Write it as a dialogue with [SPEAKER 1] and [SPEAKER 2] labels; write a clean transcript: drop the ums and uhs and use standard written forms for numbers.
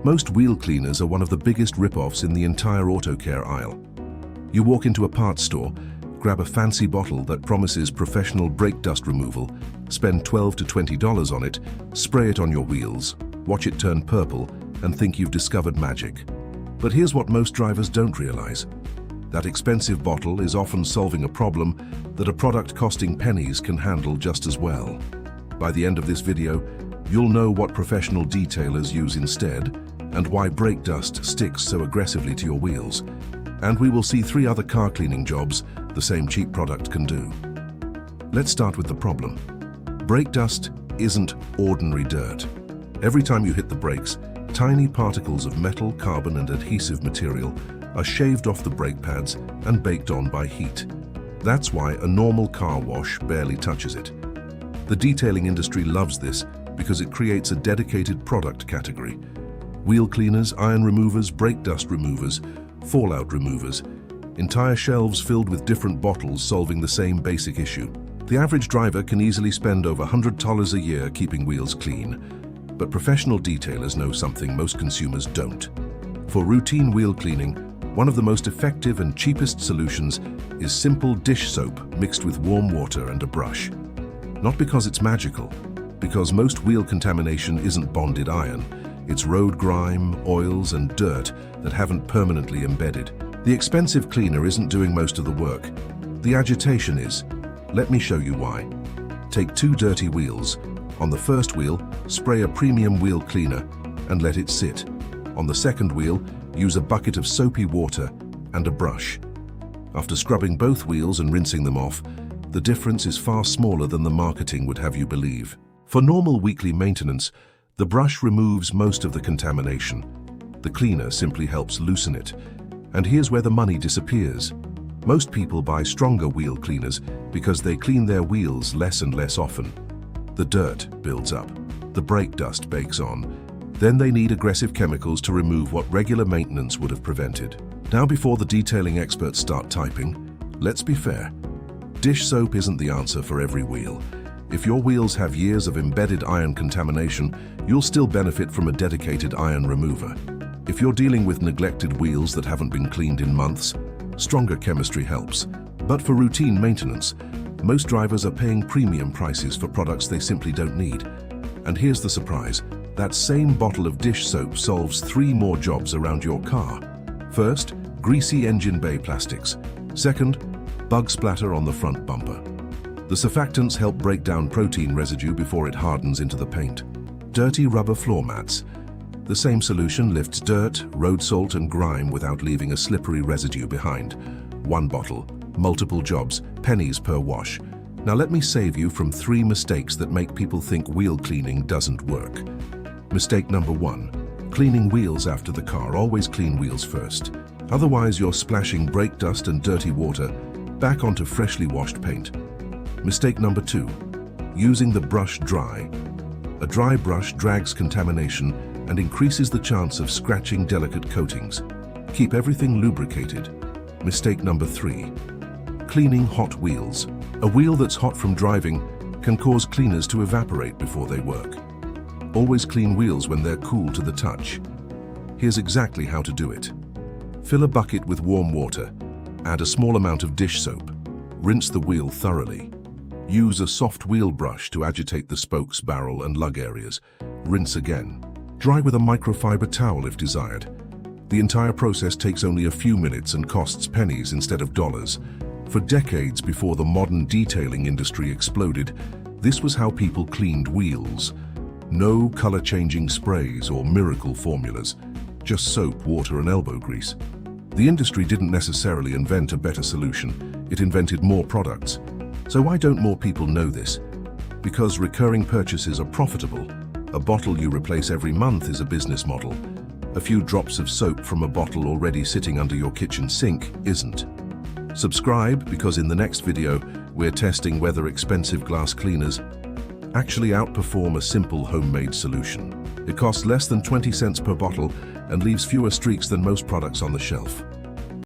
[SPEAKER 1] Most wheel cleaners are one of the biggest rip-offs in the entire auto care aisle. You walk into a parts store, grab a fancy bottle that promises professional brake dust removal, spend $12 to $20 on it, spray it on your wheels, watch it turn purple, and think you've discovered magic. But here's what most drivers don't realize. That expensive bottle is often solving a problem that a product costing pennies can handle just as well. By the end of this video, you'll know what professional detailers use instead and why brake dust sticks so aggressively to your wheels. And we will see 3 other car cleaning jobs the same cheap product can do. Let's start with the problem. Brake dust isn't ordinary dirt. Every time you hit the brakes, tiny particles of metal, carbon, and adhesive material are shaved off the brake pads and baked on by heat. That's why a normal car wash barely touches it. The detailing industry loves this because it creates a dedicated product category. Wheel cleaners, iron removers, brake dust removers, fallout removers, entire shelves filled with different bottles solving the same basic issue. The average driver can easily spend over $100 a year keeping wheels clean, but professional detailers know something most consumers don't. For routine wheel cleaning, one of the most effective and cheapest solutions is simple dish soap mixed with warm water and a brush. Not because it's magical, because most wheel contamination isn't bonded iron. It's road grime, oils, and dirt that haven't permanently embedded. The expensive cleaner isn't doing most of the work. The agitation is. Let me show you why. Take 2 dirty wheels. On the first wheel, spray a premium wheel cleaner and let it sit. On the second wheel, use a bucket of soapy water and a brush. After scrubbing both wheels and rinsing them off, the difference is far smaller than the marketing would have you believe. For normal weekly maintenance, the brush removes most of the contamination. The cleaner simply helps loosen it. And here's where the money disappears. Most people buy stronger wheel cleaners because they clean their wheels less and less often. The dirt builds up, the brake dust bakes on. Then they need aggressive chemicals to remove what regular maintenance would have prevented. Now, before the detailing experts start typing, let's be fair. Dish soap isn't the answer for every wheel. If your wheels have years of embedded iron contamination, you'll still benefit from a dedicated iron remover. If you're dealing with neglected wheels that haven't been cleaned in months, stronger chemistry helps. But for routine maintenance, most drivers are paying premium prices for products they simply don't need. And here's the surprise. That same bottle of dish soap solves 3 more jobs around your car. First, greasy engine bay plastics. Second, bug splatter on the front bumper. The surfactants help break down protein residue before it hardens into the paint. Dirty rubber floor mats. The same solution lifts dirt, road salt, and grime without leaving a slippery residue behind. 1 bottle, multiple jobs, pennies per wash. Now let me save you from 3 mistakes that make people think wheel cleaning doesn't work. Mistake number 1. Cleaning wheels after the car. Always clean wheels first. Otherwise, you're splashing brake dust and dirty water back onto freshly washed paint. Mistake number 2. Using the brush dry. A dry brush drags contamination and increases the chance of scratching delicate coatings. Keep everything lubricated. Mistake number 3. Cleaning hot wheels. A wheel that's hot from driving can cause cleaners to evaporate before they work. Always clean wheels when they're cool to the touch. Here's exactly how to do it. Fill a bucket with warm water. Add a small amount of dish soap. Rinse the wheel thoroughly. Use a soft wheel brush to agitate the spokes, barrel, and lug areas. Rinse again. Dry with a microfiber towel if desired. The entire process takes only a few minutes and costs pennies instead of dollars. For decades before the modern detailing industry exploded, this was how people cleaned wheels. No color-changing sprays or miracle formulas, just soap, water, and elbow grease. The industry didn't necessarily invent a better solution, it invented more products. So why don't more people know this? Because recurring purchases are profitable. A bottle you replace every month is a business model. A few drops of soap from a bottle already sitting under your kitchen sink isn't. Subscribe, because in the next video, we're testing whether expensive glass cleaners actually outperform a simple homemade solution. It costs less than 20 cents per bottle and leaves fewer streaks than most products on the shelf.